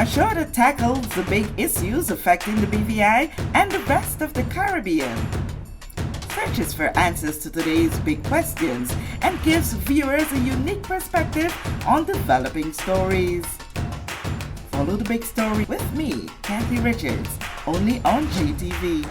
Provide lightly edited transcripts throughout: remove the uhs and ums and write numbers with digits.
a show that tackles the big issues affecting the BVI and the rest of the Caribbean. Searches for answers to today's big questions and gives viewers a unique perspective on developing stories. Follow the big story with me, Kathy Richards, only on GTV.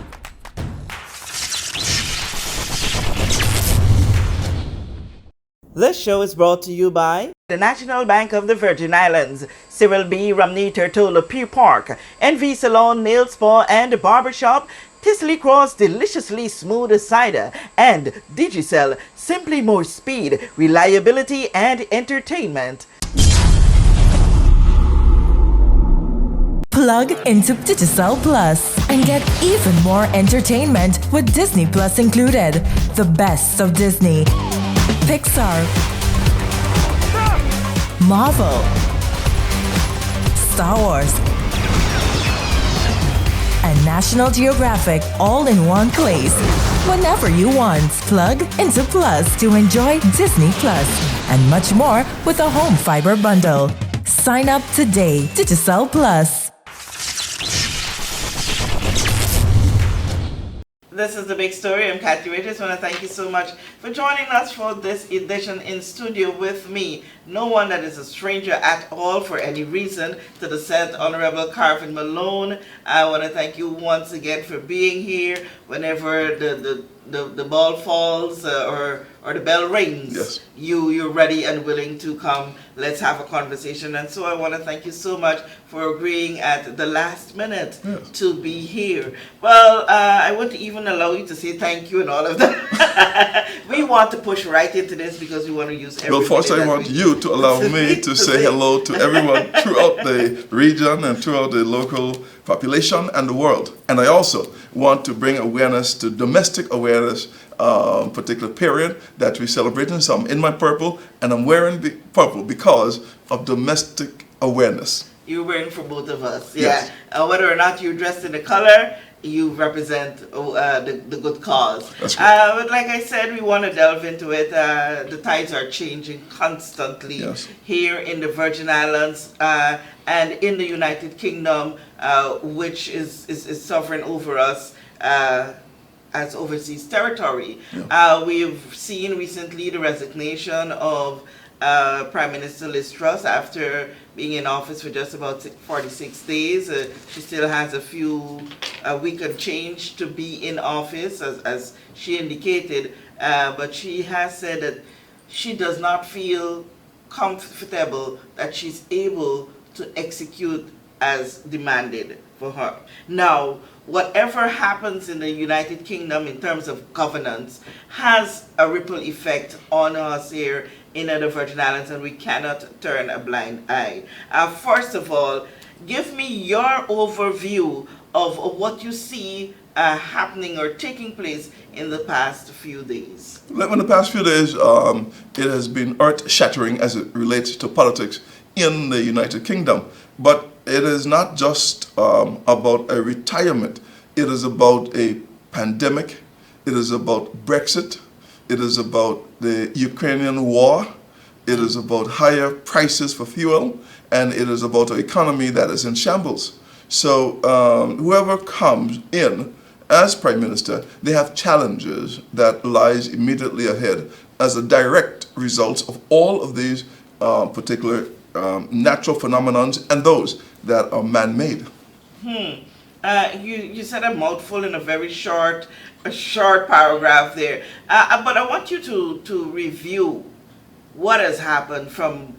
This show is brought to you by the National Bank of the Virgin Islands, Cyril B. Romney Turtola Pier Park, NV Salon, Nail Spa and Barbershop, Tisley Cross Deliciously Smooth Cider, and Digicel, simply more speed, reliability and entertainment. Plug into Digicel Plus and get even more entertainment with Disney Plus included. The best of Disney, Pixar, Marvel, Star Wars, and National Geographic all in one place. Whenever you want, plug into Plus to enjoy Disney Plus and much more with a home fiber bundle. Sign up today. Digicel Plus. This is The Big Story. I'm Kathy Richards. I want to thank you so much for joining us for this edition in studio with me. No one that is a stranger at all for any reason to the set, Honorable Carvin Malone. I want to thank you once again for being here whenever the ball falls or the bell rings. Yes. You're ready and willing to come. Let's have a conversation. And so I want to thank you so much for agreeing at the last minute to be here. Well, I wouldn't even allow you to say thank you and all of that. We want to push right into this because we want to use every Well, first I want you to allow me to say hello to everyone throughout the region and throughout the local population and the world. And I also want to bring awareness to domestic awareness, particular period that we celebrating. So I'm in my purple and I'm wearing the purple because of domestic awareness. You're wearing for both of us, Yes. yeah. Whether or not you're dressed in the color, you represent the good cause. That's right. But like I said, we want to delve into it. The tides are changing constantly here in the Virgin Islands and in the United Kingdom, which is sovereign over us as overseas territory. We've seen recently the resignation of Prime Minister Liz Truss after being in office for just about 46 days. She still has a week and change to be in office, as she indicated, but she has said that she does not feel comfortable that she's able to execute as demanded for her. Now, whatever happens in the United Kingdom in terms of governance has a ripple effect on us here in the Virgin Islands, and we cannot turn a blind eye. First of all, give me your overview of what you see happening or taking place in the past few days. In the past few days, it has been earth-shattering as it relates to politics in the United Kingdom. But it is not just about a retirement. It is about a pandemic. It is about Brexit. It is about the Ukrainian war. It is about higher prices for fuel. And it is about an economy that is in shambles. So whoever comes in as Prime Minister, they have challenges that lies immediately ahead as a direct result of all of these particular natural phenomena and those that are man-made. You said a mouthful in a very short paragraph there. But I want you to review what has happened from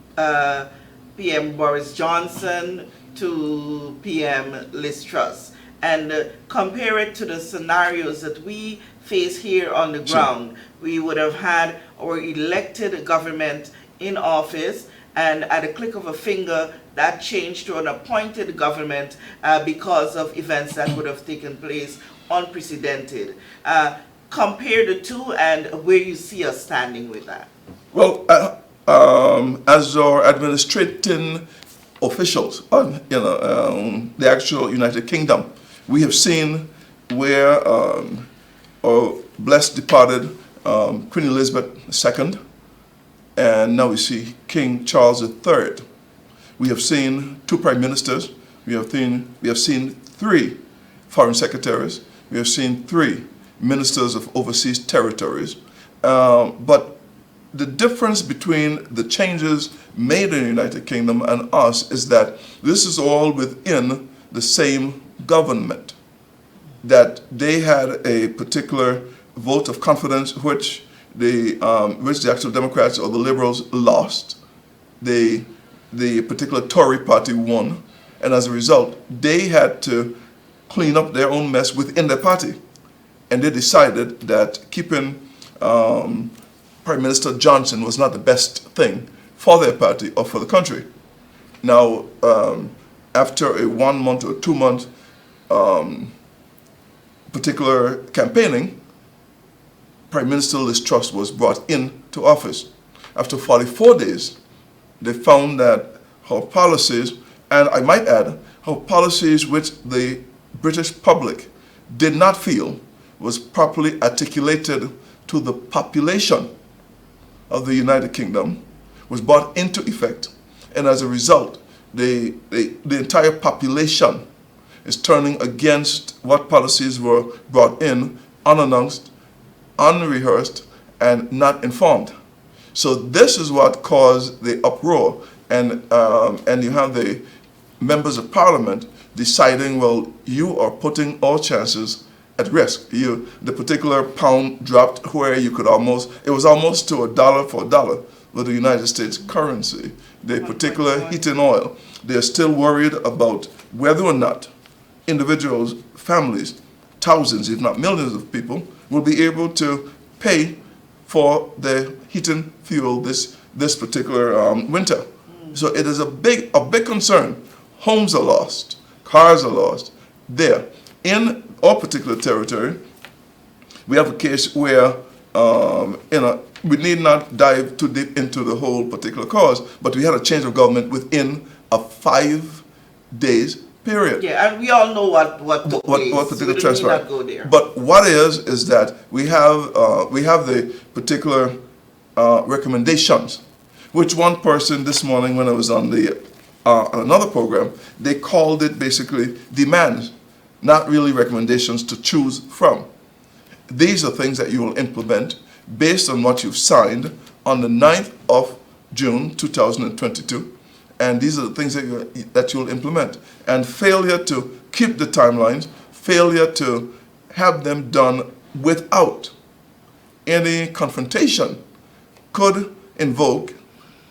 PM Boris Johnson to PM Liz Truss and compare it to the scenarios that we face here on the ground. We would have had our elected government in office, and at a click of a finger, that changed to an appointed government because of events that would have taken place unprecedented. Compare the two and where you see us standing with that. Well, as our administrating officials, the actual United Kingdom, we have seen where our blessed departed Queen Elizabeth II, and now we see King Charles III. We have seen two prime ministers we have seen 3 foreign secretaries, we have seen 3 ministers of overseas territories, but the difference between the changes made in the United Kingdom and us is that this is all within the same government, that they had a particular vote of confidence which the actual Democrats or the Liberals lost. The particular Tory party won, and as a result, they had to clean up their own mess within their party. And they decided that keeping Prime Minister Johnson was not the best thing for their party or for the country. Now, after a 1 month or 2 month particular campaigning, Prime Minister Liz Truss was brought into office. After 44 days, they found that her policies, and I might add, her policies which the British public did not feel was properly articulated to the population of the United Kingdom, was brought into effect, and as a result, the entire population is turning against what policies were brought in unannounced, unrehearsed, and not informed. So this is what caused the uproar, and you have the members of Parliament deciding, well, you are putting all chances at risk. The particular pound dropped where you could it was almost to $1 for $1 with the United States currency. The particular heating oil, they're still worried about whether or not individuals, families, thousands, if not millions of people, will be able to pay for the heating fuel this particular winter. So it is a big concern. Homes are lost, cars are lost. There, in our particular territory, we have a case where we need not dive too deep into the whole particular cause, but we had a change of government within a 5 days period. Yeah, and we all know what took place. What particular so transfer. Not go there. But what is that we have the particular recommendations, which one person this morning when I was on another program, they called it basically demands, not really recommendations to choose from. These are things that you will implement based on what you've signed on the 9th of June 2022. And these are the things that you'll implement. And failure to keep the timelines, failure to have them done without any confrontation could invoke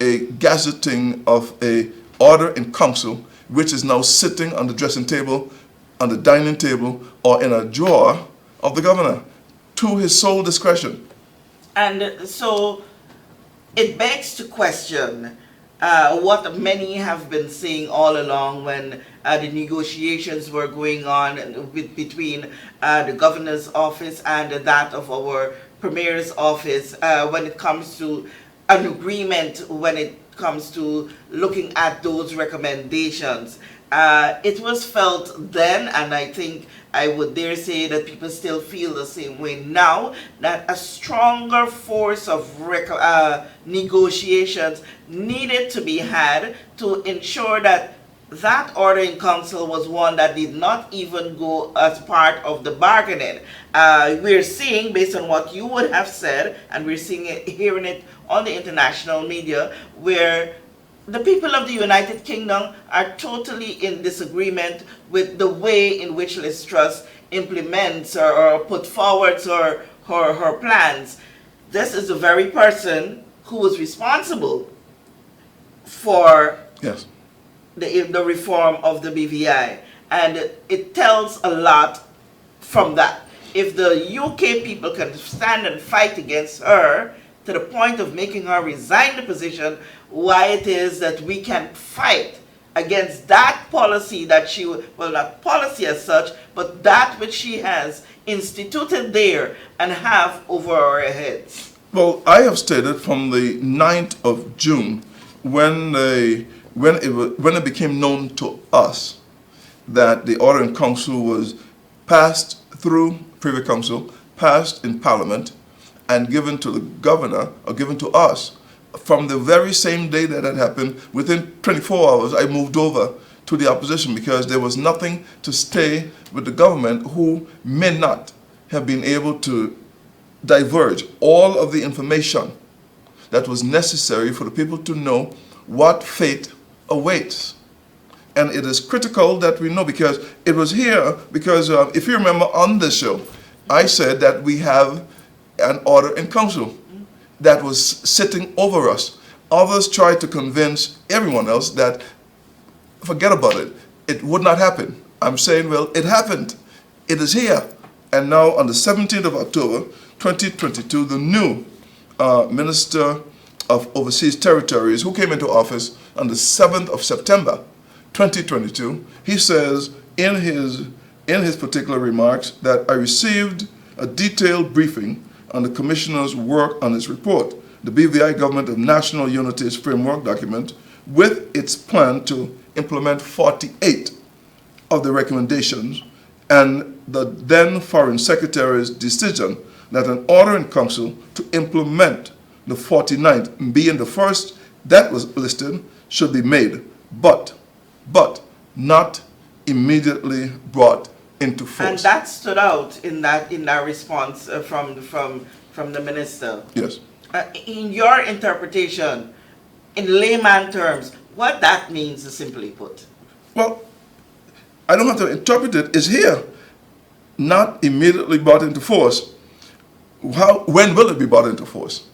a gazetting of a order in council, which is now sitting on the dressing table, on the dining table, or in a drawer of the governor, to his sole discretion. And so it begs to question what many have been saying all along when the negotiations were going on between the governor's office and that of our premier's office when it comes to an agreement, when it comes to looking at those recommendations. It was felt then, and I think I would dare say that people still feel the same way now, that a stronger force of negotiations needed to be had to ensure that that order in council was one that did not even go as part of the bargaining. We're seeing, based on what you would have said, and we're seeing it, hearing it on the international media, where the people of the United Kingdom are totally in disagreement with the way in which Liz Truss implements or put forward her plans. This is the very person who was responsible for Yes. the reform of the BVI. And it tells a lot from that. If the UK people can stand and fight against her to the point of making her resign the position, why it is that we can fight against that policy that she, well, not policy as such, but that which she has instituted there and have over our heads. Well, I have stated from the 9th of June, when it became known to us that the order in council was passed through Privy Council, passed in Parliament, and given to the governor, or given to us, from the very same day that had happened, within 24 hours, I moved over to the opposition because there was nothing to stay with the government, who may not have been able to diverge all of the information that was necessary for the people to know what fate awaits. And it is critical that we know, because it was here, because if you remember on this show, I said that we have an order in council that was sitting over us. Others tried to convince everyone else that, forget about it, it would not happen. I'm saying, well, it happened. It is here. And now on the 17th of October, 2022, the new Minister of Overseas Territories, who came into office on the 7th of September, 2022, he says in his particular remarks that I received a detailed briefing on the Commissioner's work on his report, the BVI Government of National Unity's framework document, with its plan to implement 48 of the recommendations, and the then Foreign Secretary's decision that an order in council to implement the 49th, being the first that was listed, should be made, but not immediately brought into force. And that stood out in that response from the minister. Yes. In your interpretation, in layman terms, what that means is simply put. Well, I don't have to interpret it. It's here, not immediately brought into force. When will it be brought into force?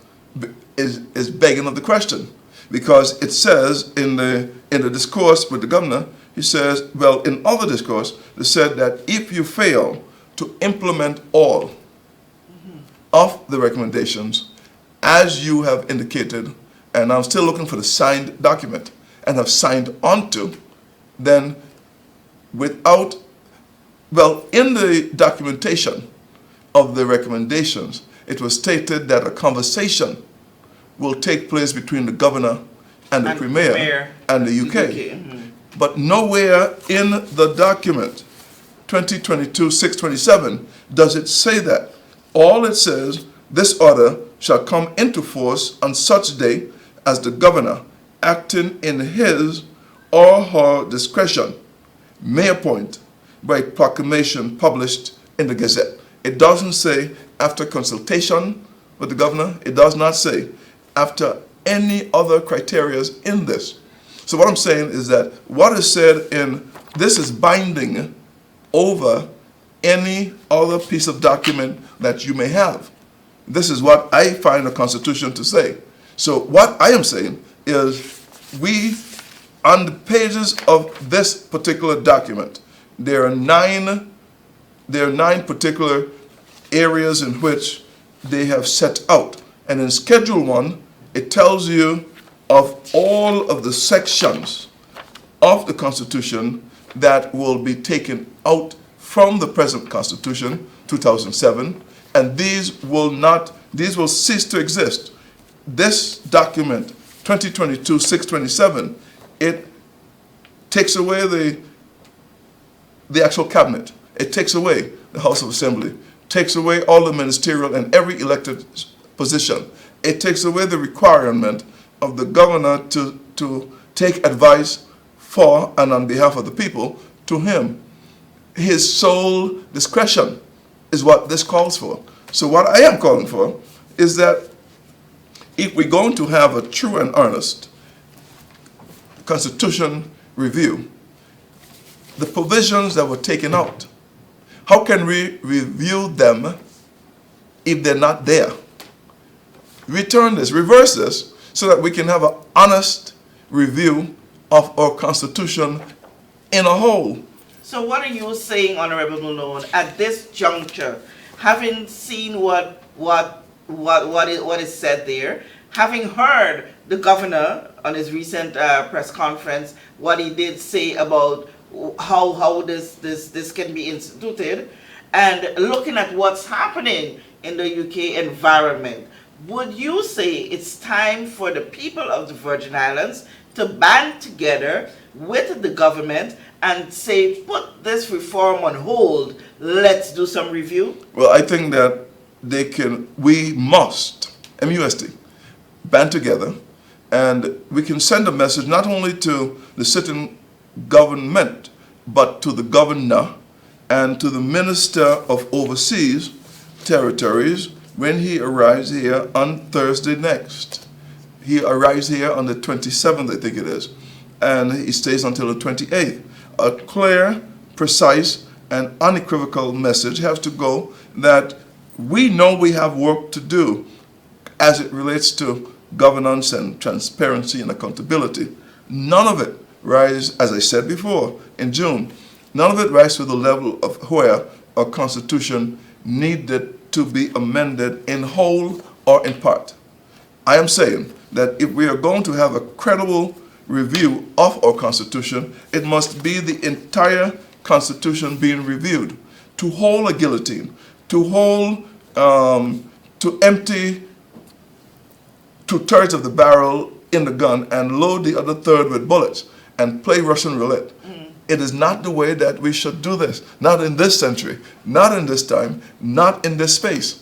Is begging of the question, because it says in the discourse with the governor, he says, well, in other discourse, they said that if you fail to implement all of the recommendations, as you have indicated, and I'm still looking for the signed document, and have signed onto, then without, well, in the documentation of the recommendations, it was stated that a conversation will take place between the governor and the premier and the UK. But nowhere in the document, 2022-627, does it say that. All it says, this order shall come into force on such day as the governor, acting in his or her discretion, may appoint by proclamation published in the Gazette. It doesn't say after consultation with the governor. It does not say after any other criteria in this. So what I'm saying is that what is said in this is binding over any other piece of document that you may have. This is what I find the Constitution to say. So what I am saying is, we, on the pages of this particular document, there are nine particular areas in which they have set out. And in Schedule 1, it tells you of all of the sections of the Constitution that will be taken out from the present Constitution, 2007, and these will cease to exist. This document, 2022-627, it takes away the actual cabinet. It takes away the House of Assembly, takes away all the ministerial and every elected position. It takes away the requirement of the governor to take advice for and on behalf of the people to him. His sole discretion is what this calls for. So what I am calling for is that if we're going to have a true and earnest Constitution review, the provisions that were taken out, how can we review them if they're not there? Return this, reverse this, so that we can have an honest review of our Constitution in a whole. So what are you saying, Honorable Malone, at this juncture, having seen what is said there, having heard the governor on his recent press conference, what he did say about how this can be instituted, and looking at what's happening in the UK environment, would you say it's time for the people of the Virgin Islands to band together with the government and say, put this reform on hold, let's do some review? Well, I think that we must, MUST, band together, and we can send a message not only to the sitting government, but to the governor and to the Minister of Overseas Territories when he arrives here on Thursday next. He arrives here on the 27th, I think it is, and he stays until the 28th. A clear, precise, and unequivocal message has to go that we know we have work to do as it relates to governance and transparency and accountability. None of it rise, as I said before, in June, none of it rise to the level of where a constitution needed to be amended in whole or in part. I am saying that if we are going to have a credible review of our constitution, it must be the entire constitution being reviewed. To hold a guillotine, to empty 2/3 of the barrel in the gun and load the other third with bullets and play Russian roulette. It is not the way that we should do this. Not in this century, not in this time, not in this space.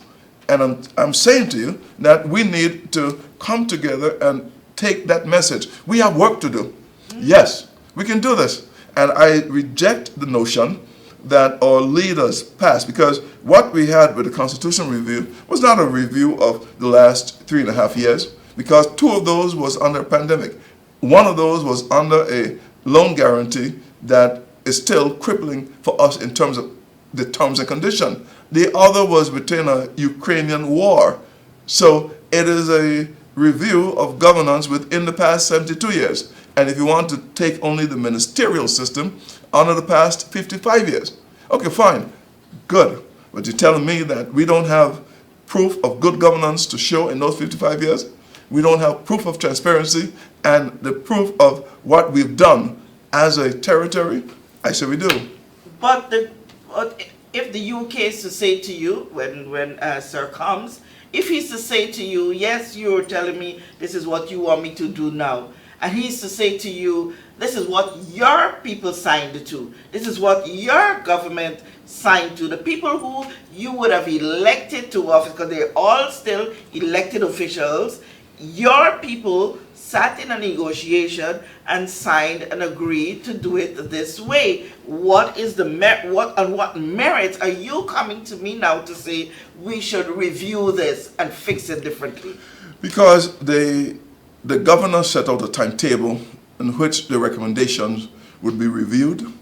And I'm saying to you that we need to come together and take that message. We have work to do. Yes, we can do this. And I reject the notion that our leaders passed, because what we had with the Constitution review was not a review of the last 3.5 years, because 2 of those was under a pandemic. 1 of those was under a loan guarantee that is still crippling for us in terms of the terms and conditions. The other was within a Ukrainian war. So it is a review of governance within the past 72 years. And if you want to take only the ministerial system, under the past 55 years. Okay, fine, good. But you're telling me that we don't have proof of good governance to show in those 55 years? We don't have proof of transparency and the proof of what we've done as a territory? I say we do. But if the UK is to say to you, when Sir comes, if he's to say to you, yes, you're telling me this is what you want me to do now, and he's to say to you, this is what your people signed to, this is what your government signed to, the people who you would have elected to office, because they're all still elected officials, your people sat in a negotiation and signed and agreed to do it this way. What is the what merit are you coming to me now to say we should review this and fix it differently? Because the governor set out a timetable in which the recommendations would be reviewed,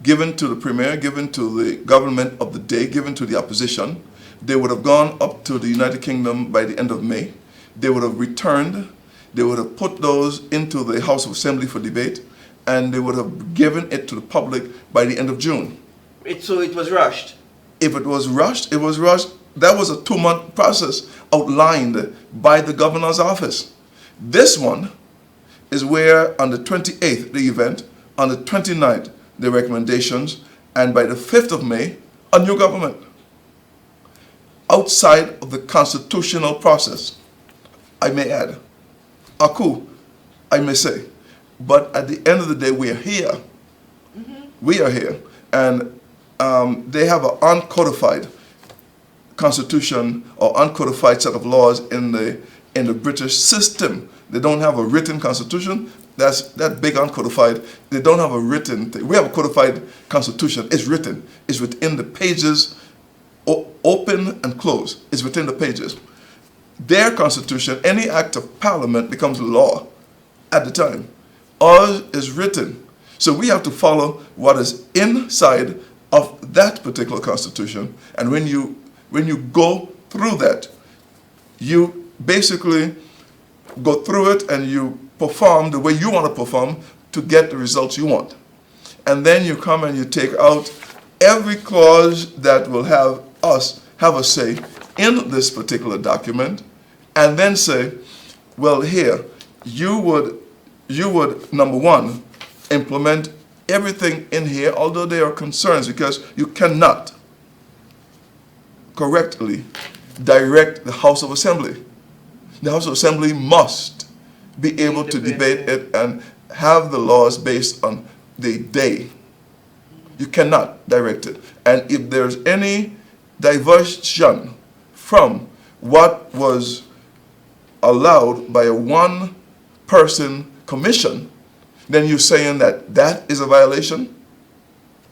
given to the premier, given to the government of the day, given to the opposition. They would have gone up to the United Kingdom by the end of May. They would have returned. They would have put those into the House of Assembly for debate, and they would have given it to the public by the end of June. So it was rushed? If it was rushed, it was rushed. That was a 2-month process outlined by the governor's office. This one is where on the 28th, the event, on the 29th, the recommendations, and by the 5th of May, a new government. Outside of the constitutional process, I may add. A coup, I may say. But at the end of the day, we are here. We are here. And they have an uncodified constitution or uncodified set of laws in the British system. They don't have a written constitution. That's that big uncodified. They don't have a written thing. We have a codified constitution. It's written. It's within the pages, open and closed. It's within the pages. Their constitution, any act of parliament becomes law at the time. Ours is written. So we have to follow what is inside of that particular constitution. And when you go through that, you basically go through it and you perform the way you want to perform to get the results you want. And then you come and you take out every clause that will have us have a say in this particular document, and then say, well, here, you would, number one, implement everything in here, although there are concerns, because you cannot correctly direct the House of Assembly. The House of Assembly must be able to debate it and have the laws based on the day. You cannot direct it. And if there's any diversion from what was allowed by a one-person commission, then you're saying that that is a violation.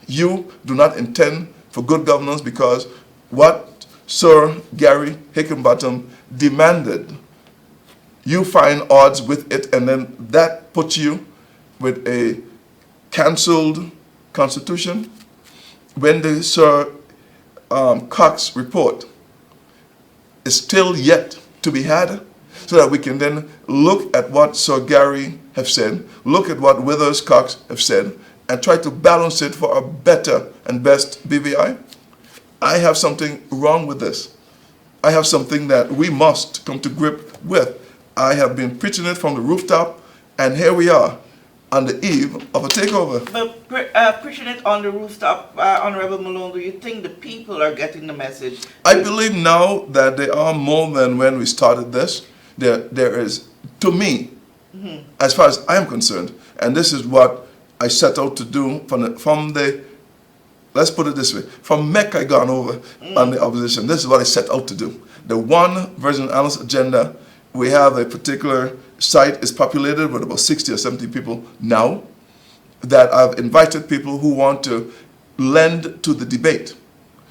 You do not intend for good governance because what Sir Gary Hickenbottom demanded, you find odds with it, and then that puts you with a cancelled constitution. When the Sir Cox report is still yet to be had, so that we can then look at what Sir Gary have said, look at what Withers Cox have said, and try to balance it for a better and best BVI. I have something wrong with this. I have something that we must come to grip with. I have been preaching it from the rooftop, and here we are on the eve of a takeover. But preaching it on the rooftop, Honorable Malone, do you think the people are getting the message? I believe now that they are more than when we started this. There is, to me, as far as I am concerned, and this is what I set out to do from the let's put it this way, from Mecca I gone over on the opposition. This is what I set out to do. The one Virgin Islands agenda, we have a particular site is populated with about 60 or 70 people now, that I've invited people who want to lend to the debate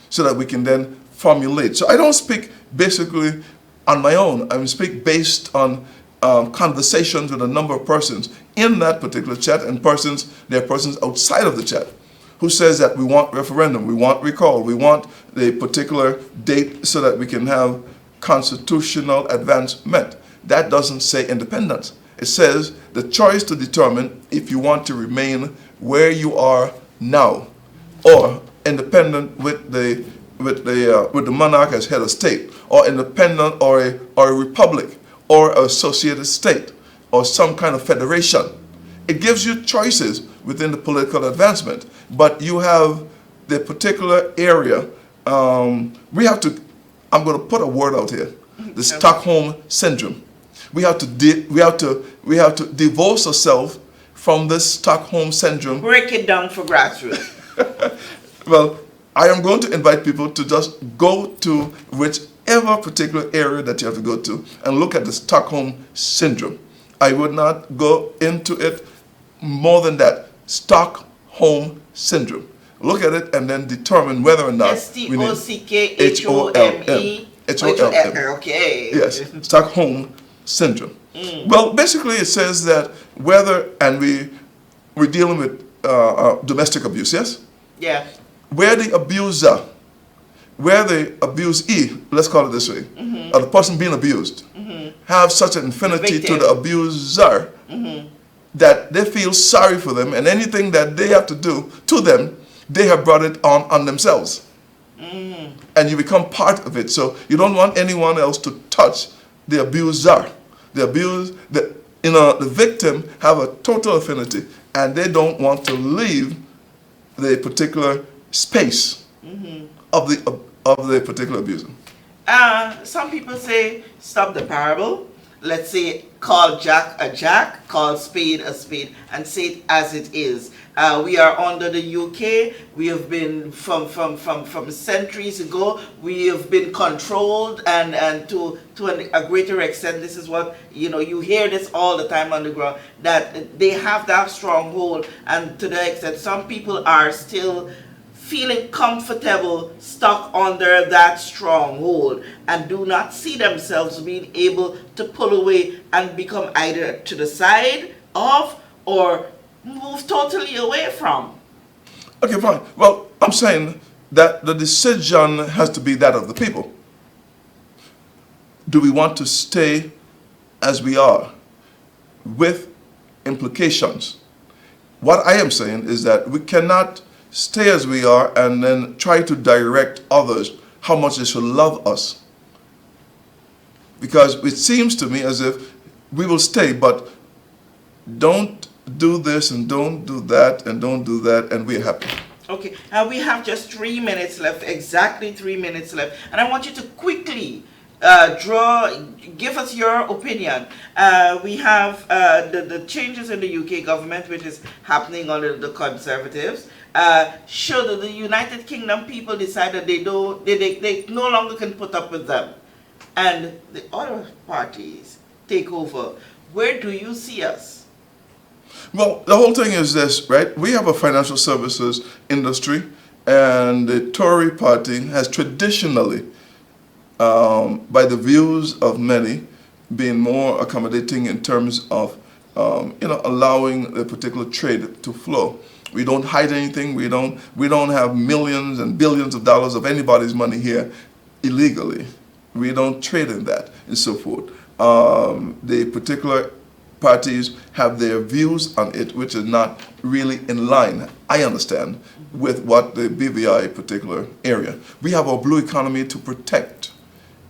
so that we can then formulate. So I don't speak basically on my own. I speak based on conversations with a number of persons in that particular chat, and there are persons outside of the chat who says that we want referendum, we want recall, we want the particular date so that we can have constitutional advancement. That doesn't say independence. It says the choice to determine if you want to remain where you are now, or independent with the monarch as head of state, or independent, or a republic, or an associated state, or some kind of federation. It gives you choices within the political advancement, but you have the particular area. We have to. I'm going to put a word out here: the Stockholm syndrome. We have to divorce ourselves from this Stockholm syndrome. Break it down for grassroots. Well, I am going to invite people to just go to whichever particular area that you have to go to and look at the Stockholm syndrome. I would not go into it more than that. Stockholm syndrome. Look at it and then determine whether or not we need Stockholme. Okay. Yes, Stockholm syndrome. Well, basically it says that whether, and we're dealing with domestic abuse, yes? Yeah. Where the abuser, where the abusee, let's call it this way, or the person being abused, have such an affinity to the abuser that they feel sorry for them, and anything that they have to do to them, they have brought it on themselves. And you become part of it. So you don't want anyone else to touch the abuser. The victim have a total affinity, and they don't want to leave the particular space of the particular abuser. Some people say stop the parable. Let's say call Jack a Jack, call spade a spade, and say it as it is. We are under the UK. We have been from centuries ago. We have been controlled, and to a greater extent, this is what you hear this all the time on the ground, that they have that stronghold, and to the extent some people are still feeling comfortable stuck under that stronghold and do not see themselves being able to pull away and become either to the side of or move totally away from. Okay, fine. Well, I'm saying that the decision has to be that of the people. Do we want to stay as we are with implications? What I am saying is that we cannot stay as we are and then try to direct others how much they should love us. Because it seems to me as if we will stay, but don't do this and don't do that and don't do that, and we're happy. Okay, we have just 3 minutes left, exactly 3 minutes left, and I want you to quickly give us your opinion. We have the changes in the UK government, which is happening under the Conservatives. Should the United Kingdom people decide that they no longer can put up with them, and the other parties take over, where do you see us? Well, the whole thing is this, right? We have a financial services industry, and the Tory party has traditionally, by the views of many, been more accommodating in terms of, allowing the particular trade to flow. We don't hide anything. We don't have millions and billions of dollars of anybody's money here illegally. We don't trade in that and so forth. The particular parties have their views on it, which is not really in line, I understand, with what the BVI particular area. We have our blue economy to protect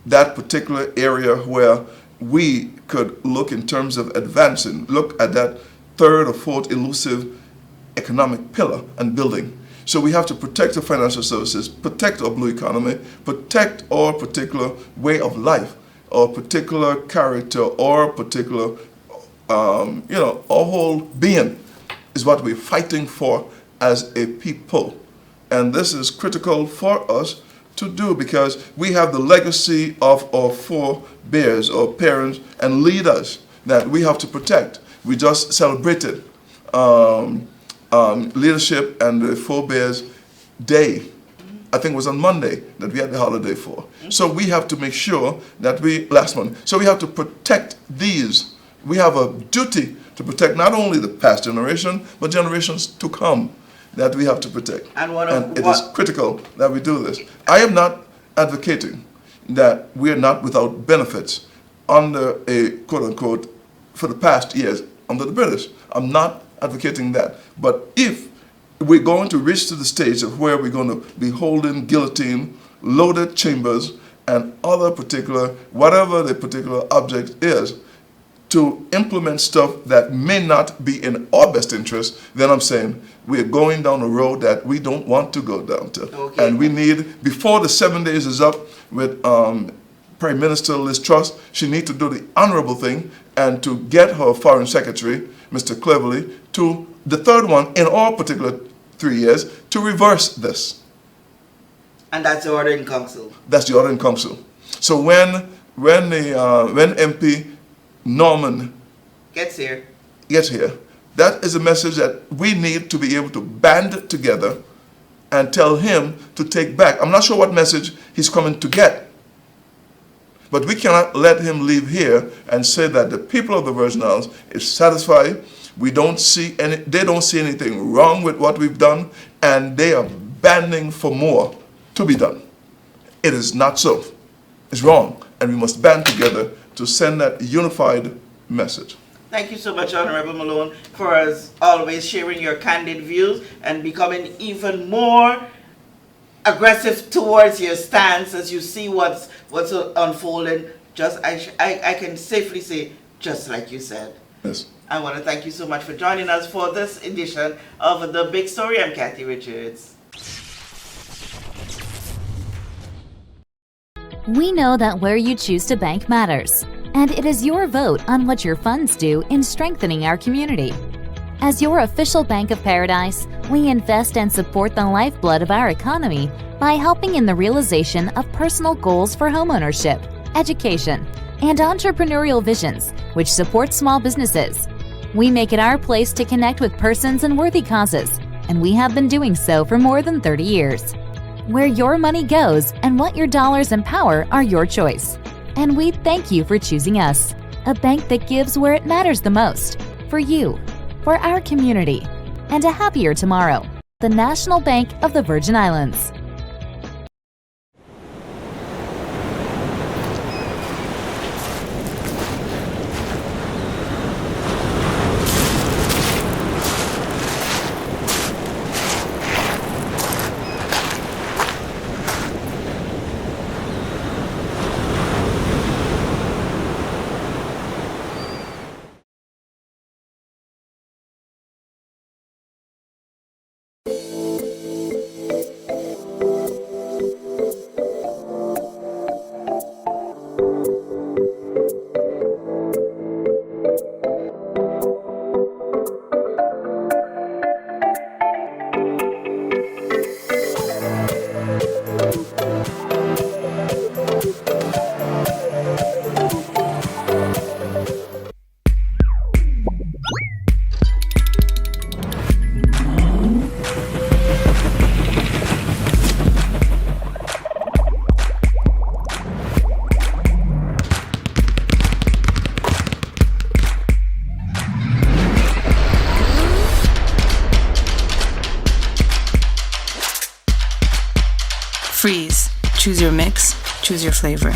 that particular area where we could look in terms of advancing, look at that third or fourth elusive economic pillar and building. So we have to protect the financial services, protect our blue economy, protect our particular way of life, or particular character, or particular, our whole being is what we're fighting for as a people. And this is critical for us to do because we have the legacy of our forebears, our parents and leaders that we have to protect. We just celebrated leadership and the forebears day. I think it was on Monday that we had the holiday for. So we have to make sure that last month, so we have to protect these. We have a duty to protect not only the past generation, but generations to come that we have to protect. And it is critical that we do this. I am not advocating that we are not without benefits under a quote-unquote, for the past years, under the British. I'm not advocating that. But if we're going to reach to the stage of where we're going to be holding guillotine, loaded chambers, and other particular, whatever the particular object is, to implement stuff that may not be in our best interest, then I'm saying we're going down a road that we don't want to go down to. Okay. And we need, before the 7 days is up with Prime Minister Liz Truss, she needs to do the honorable thing and to get her Foreign Secretary, Mr. Cleverly, to the third one in our particular 3 years to reverse this. And that's the order in council. That's the order in council. So when MP Norman gets here, that is a message that we need to be able to band together and tell him to take back. I'm not sure what message he's coming to get, but we cannot let him leave here and say that the people of the Virgin Islands is satisfied. They don't see anything wrong with what we've done, and they are banding for more to be done. It is not so. It's wrong, and we must band together to send that unified message. Thank you so much, Honorable Malone, for as always sharing your candid views and becoming even more aggressive towards your stance as you see what's unfolding. Just I can safely say, just like you said. Yes. I want to thank you so much for joining us for this edition of The Big Story. I'm Kathy Richards. We know that where you choose to bank matters, and it is your vote on what your funds do in strengthening our community. As your official Bank of Paradise, we invest and support the lifeblood of our economy by helping in the realization of personal goals for homeownership, education, and entrepreneurial visions, which support small businesses. We make it our place to connect with persons and worthy causes, and we have been doing so for more than 30 years. Where your money goes and what your dollars empower are your choice. And we thank you for choosing us, a bank that gives where it matters the most, for you, for our community, and a happier tomorrow. The National Bank of the Virgin Islands. Freeze. Choose your mix, choose your flavor.